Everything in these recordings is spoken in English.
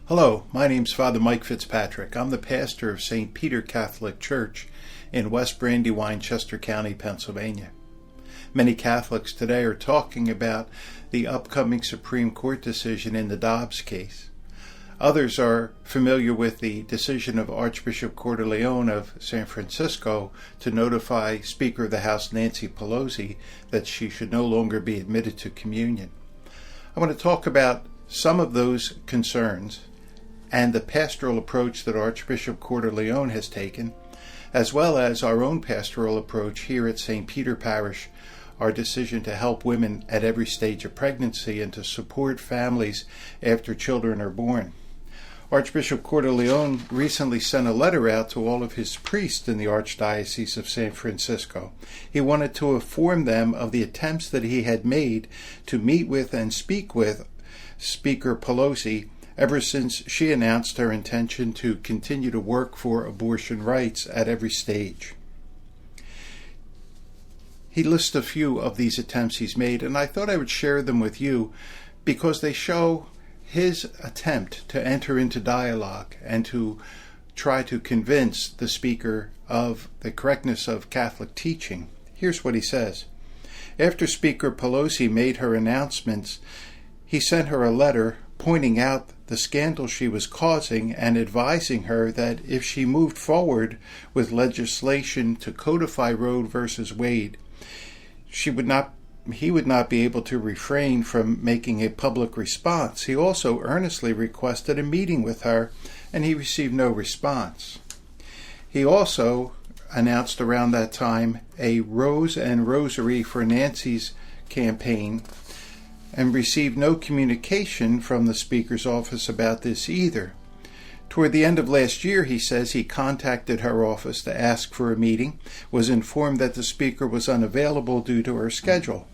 Hello, my name's Father Mike Fitzpatrick. I'm the pastor of St. Peter Catholic Church in West Brandywine, Chester County, Pennsylvania. Many Catholics today are talking about the upcoming Supreme Court decision in the Dobbs case. Others are familiar with the decision of Archbishop Cordileone of San Francisco to notify Speaker of the House Nancy Pelosi that she should no longer be admitted to communion. I want to talk about some of those concerns and the pastoral approach that Archbishop Cordileone has taken, as well as our own pastoral approach here at St. Peter Parish, our decision to help women at every stage of pregnancy and to support families after children are born. Archbishop Cordileone recently sent a letter out to all of his priests in the Archdiocese of San Francisco. He wanted to inform them of the attempts that he had made to meet with and speak with Speaker Pelosi ever since she announced her intention to continue to work for abortion rights at every stage. He lists a few of these attempts he's made, and I thought I would share them with you because they show his attempt to enter into dialogue and to try to convince the speaker of the correctness of Catholic teaching. Here's what he says. After Speaker Pelosi made her announcements, he sent her a letter pointing out the scandal she was causing and advising her that if she moved forward with legislation to codify Roe v. Wade, he would not be able to refrain from making a public response. He also earnestly requested a meeting with her, and he received no response. He also announced around that time a Rose and Rosary for Nancy's campaign, and received no communication from the Speaker's office about this either. Toward the end of last year, he says he contacted her office to ask for a meeting, was informed that the Speaker was unavailable due to her schedule.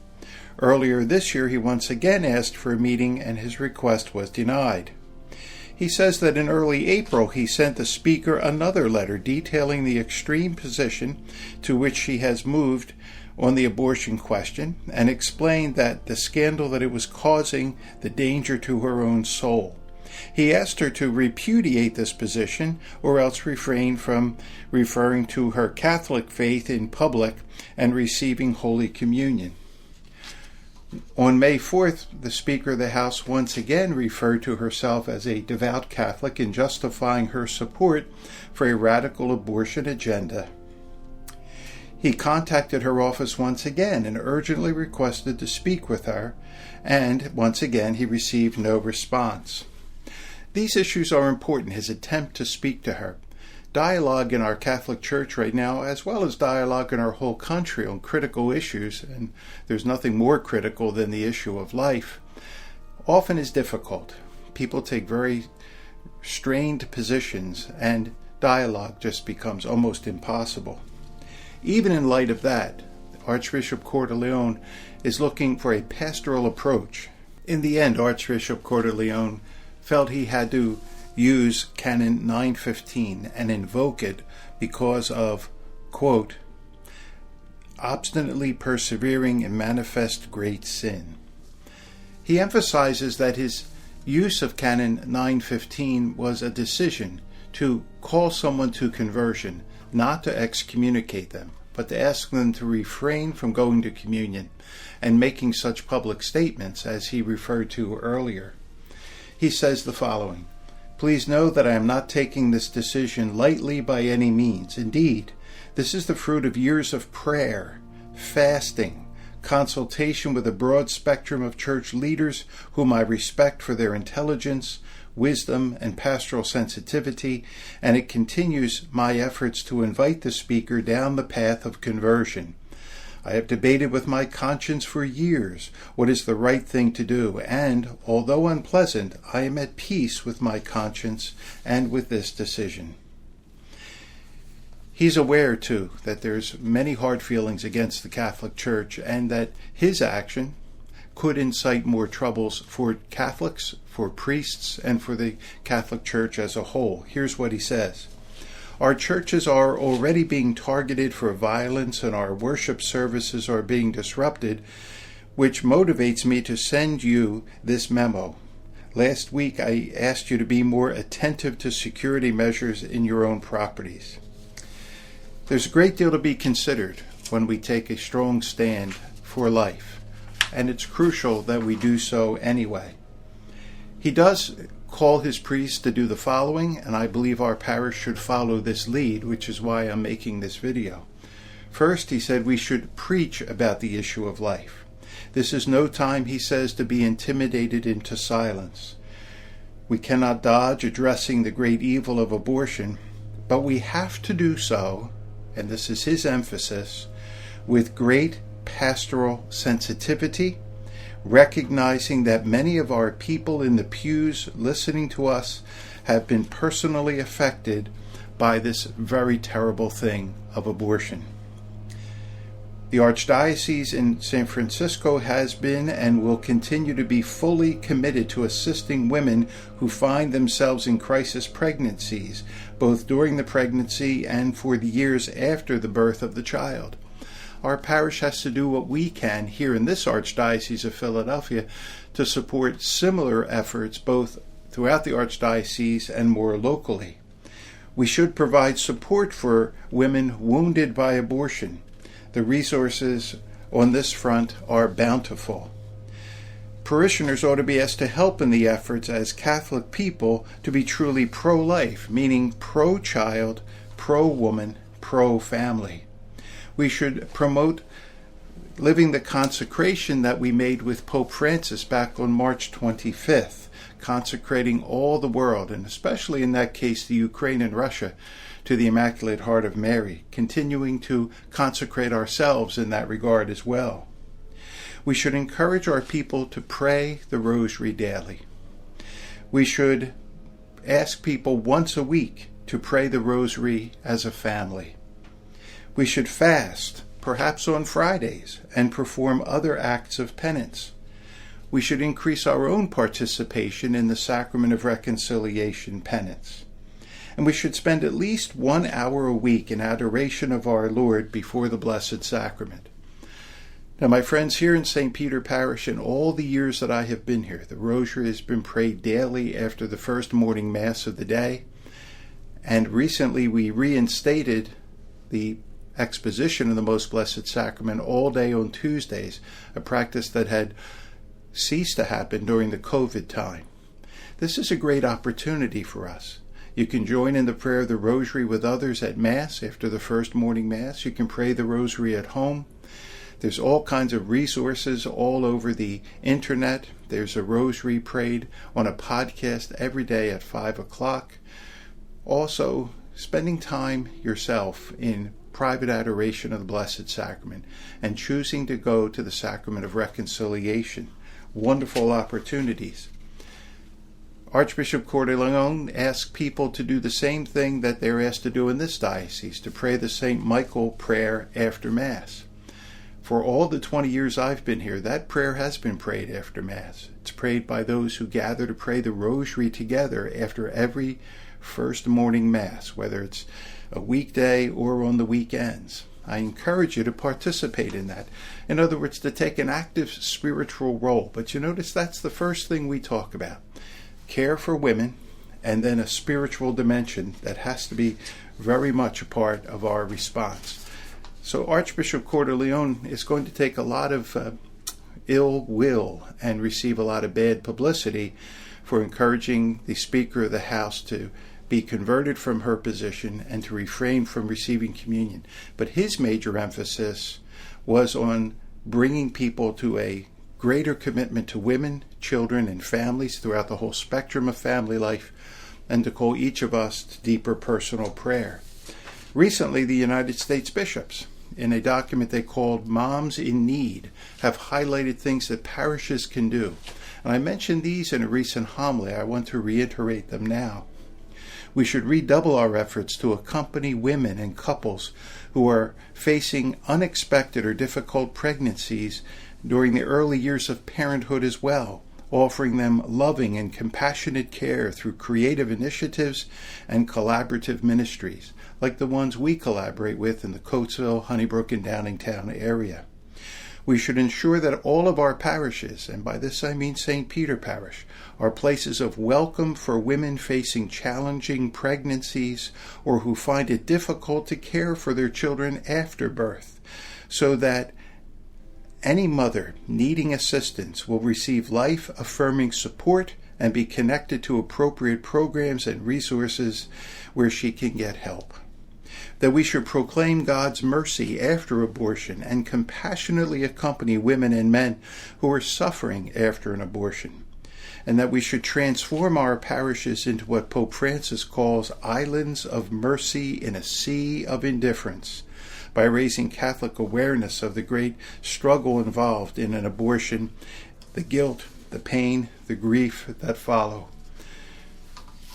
Earlier this year, he once again asked for a meeting, and his request was denied. He says that in early April, he sent the Speaker another letter detailing the extreme position to which she has moved on the abortion question and explained that the scandal that it was causing the danger to her own soul. He asked her to repudiate this position or else refrain from referring to her Catholic faith in public and receiving Holy Communion. On May 4th, the Speaker of the House once again referred to herself as a devout Catholic in justifying her support for a radical abortion agenda. He contacted her office once again and urgently requested to speak with her, and once again he received no response. These issues are important, his attempt to speak to her. Dialogue in our Catholic Church right now, as well as dialogue in our whole country on critical issues, and there's nothing more critical than the issue of life, often is difficult. People take very strained positions, and dialogue just becomes almost impossible. Even in light of that, Archbishop Cordileone is looking for a pastoral approach. In the end, Archbishop Cordileone felt he had to use Canon 915 and invoke it because of, quote, obstinately persevering in manifest great sin. He emphasizes that his use of Canon 915 was a decision to call someone to conversion, not to excommunicate them, but to ask them to refrain from going to communion and making such public statements as he referred to earlier. He says the following, "Please know that I am not taking this decision lightly by any means. Indeed, this is the fruit of years of prayer, fasting, consultation with a broad spectrum of church leaders whom I respect for their intelligence, wisdom, and pastoral sensitivity, and it continues my efforts to invite the Speaker down the path of conversion. I have debated with my conscience for years what is the right thing to do, and, although unpleasant, I am at peace with my conscience and with this decision." He's aware, too, that there's many hard feelings against the Catholic Church and that his action could incite more troubles for Catholics, for priests, and for the Catholic Church as a whole. Here's what he says. Our churches are already being targeted for violence and our worship services are being disrupted, which motivates me to send you this memo. Last week I asked you to be more attentive to security measures in your own properties. There's a great deal to be considered when we take a strong stand for life, and it's crucial that we do so anyway. He does call his priests to do the following, and I believe our parish should follow this lead, which is why I'm making this video. First, he said we should preach about the issue of life. This is no time, he says, to be intimidated into silence. We cannot dodge addressing the great evil of abortion, but we have to do so, and this is his emphasis, with great pastoral sensitivity, recognizing that many of our people in the pews listening to us have been personally affected by this very terrible thing of abortion. The Archdiocese in San Francisco has been and will continue to be fully committed to assisting women who find themselves in crisis pregnancies, both during the pregnancy and for the years after the birth of the child. Our parish has to do what we can here in this Archdiocese of Philadelphia to support similar efforts both throughout the Archdiocese and more locally. We should provide support for women wounded by abortion. The resources on this front are bountiful. Parishioners ought to be asked to help in the efforts as Catholic people to be truly pro-life, meaning pro-child, pro-woman, pro-family. We should promote living the consecration that we made with Pope Francis back on March 25th, consecrating all the world, and especially in that case the Ukraine and Russia, to the Immaculate Heart of Mary, continuing to consecrate ourselves in that regard as well. We should encourage our people to pray the Rosary daily. We should ask people once a week to pray the Rosary as a family. We should fast, perhaps on Fridays, and perform other acts of penance. We should increase our own participation in the Sacrament of Reconciliation penance. And we should spend at least 1 hour a week in adoration of our Lord before the Blessed Sacrament. Now, my friends, here in St. Peter Parish, in all the years that I have been here, the Rosary has been prayed daily after the first morning Mass of the day. And recently we reinstated the exposition of the Most Blessed Sacrament all day on Tuesdays, a practice that had ceased to happen during the COVID time. This is a great opportunity for us. You can join in the prayer of the Rosary with others at Mass after the first morning Mass. You can pray the Rosary at home. There's all kinds of resources all over the internet. There's a Rosary prayed on a podcast every day at 5 o'clock. Also, spending time yourself in private adoration of the Blessed Sacrament and choosing to go to the Sacrament of Reconciliation. Wonderful opportunities. Archbishop Cordileone asked people to do the same thing that they're asked to do in this diocese, to pray the St. Michael prayer after Mass. For all the 20 years I've been here, that prayer has been prayed after Mass. It's prayed by those who gather to pray the Rosary together after every first morning Mass, whether it's a weekday or on the weekends. I encourage you to participate in that. In other words, to take an active spiritual role. But you notice that's the first thing we talk about. Care for women, and then a spiritual dimension that has to be very much a part of our response. So Archbishop Cordileone is going to take a lot of ill will and receive a lot of bad publicity for encouraging the Speaker of the House to be converted from her position and to refrain from receiving communion. But his major emphasis was on bringing people to a greater commitment to women, children, and families throughout the whole spectrum of family life, and to call each of us to deeper personal prayer. Recently, the United States bishops, in a document they called Moms in Need, have highlighted things that parishes can do. And I mentioned these in a recent homily. I want to reiterate them now. We should redouble our efforts to accompany women and couples who are facing unexpected or difficult pregnancies during the early years of parenthood as well, offering them loving and compassionate care through creative initiatives and collaborative ministries, like the ones we collaborate with in the Coatesville, Honeybrook, and Downingtown area. We should ensure that all of our parishes, and by this I mean St. Peter Parish, are places of welcome for women facing challenging pregnancies or who find it difficult to care for their children after birth, so that any mother needing assistance will receive life-affirming support and be connected to appropriate programs and resources where she can get help. That we should proclaim God's mercy after abortion and compassionately accompany women and men who are suffering after an abortion. And that we should transform our parishes into what Pope Francis calls islands of mercy in a sea of indifference, by raising Catholic awareness of the great struggle involved in an abortion, the guilt, the pain, the grief that follow.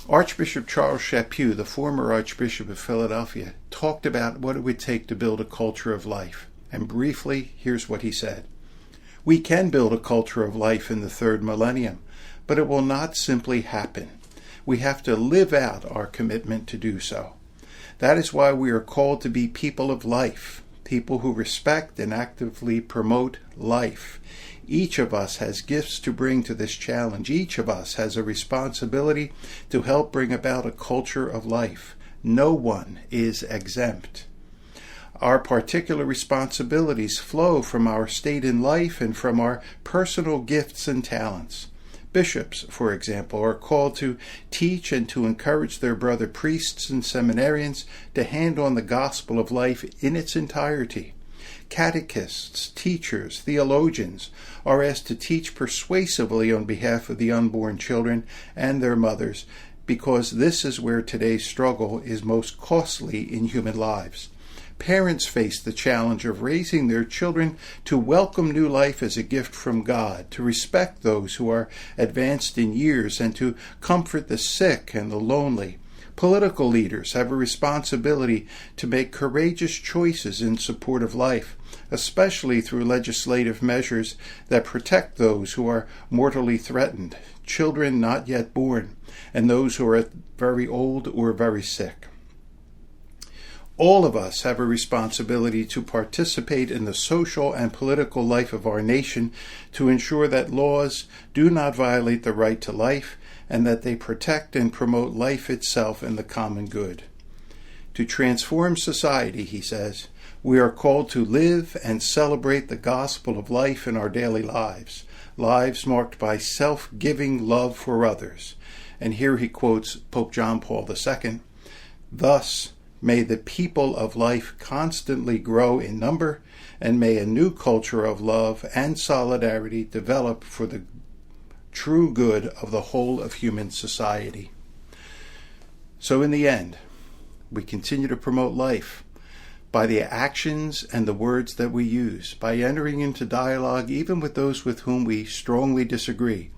Archbishop Charles Chaput, the former Archbishop of Philadelphia, talked about what it would take to build a culture of life. And briefly, here's what he said. We can build a culture of life in the third millennium, but it will not simply happen. We have to live out our commitment to do so. That is why we are called to be people of life, people who respect and actively promote life. Each of us has gifts to bring to this challenge. Each of us has a responsibility to help bring about a culture of life. No one is exempt. Our particular responsibilities flow from our state in life and from our personal gifts and talents. Bishops, for example, are called to teach and to encourage their brother priests and seminarians to hand on the gospel of life in its entirety. Catechists, teachers, theologians are asked to teach persuasively on behalf of the unborn children and their mothers, because this is where today's struggle is most costly in human lives. Parents face the challenge of raising their children to welcome new life as a gift from God, to respect those who are advanced in years, and to comfort the sick and the lonely. Political leaders have a responsibility to make courageous choices in support of life, especially through legislative measures that protect those who are mortally threatened, children not yet born, and those who are very old or very sick. All of us have a responsibility to participate in the social and political life of our nation to ensure that laws do not violate the right to life and that they protect and promote life itself and the common good. To transform society, he says, we are called to live and celebrate the gospel of life in our daily lives, lives marked by self-giving love for others. And here he quotes Pope John Paul II, "Thus, may the people of life constantly grow in number, and may a new culture of love and solidarity develop for the true good of the whole of human society." So in the end, we continue to promote life by the actions and the words that we use, by entering into dialogue even with those with whom we strongly disagree.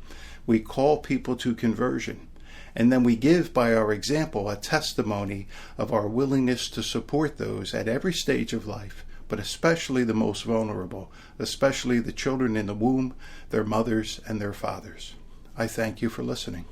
We call people to conversion. And then we give by our example a testimony of our willingness to support those at every stage of life, but especially the most vulnerable, especially the children in the womb, their mothers and their fathers. I thank you for listening.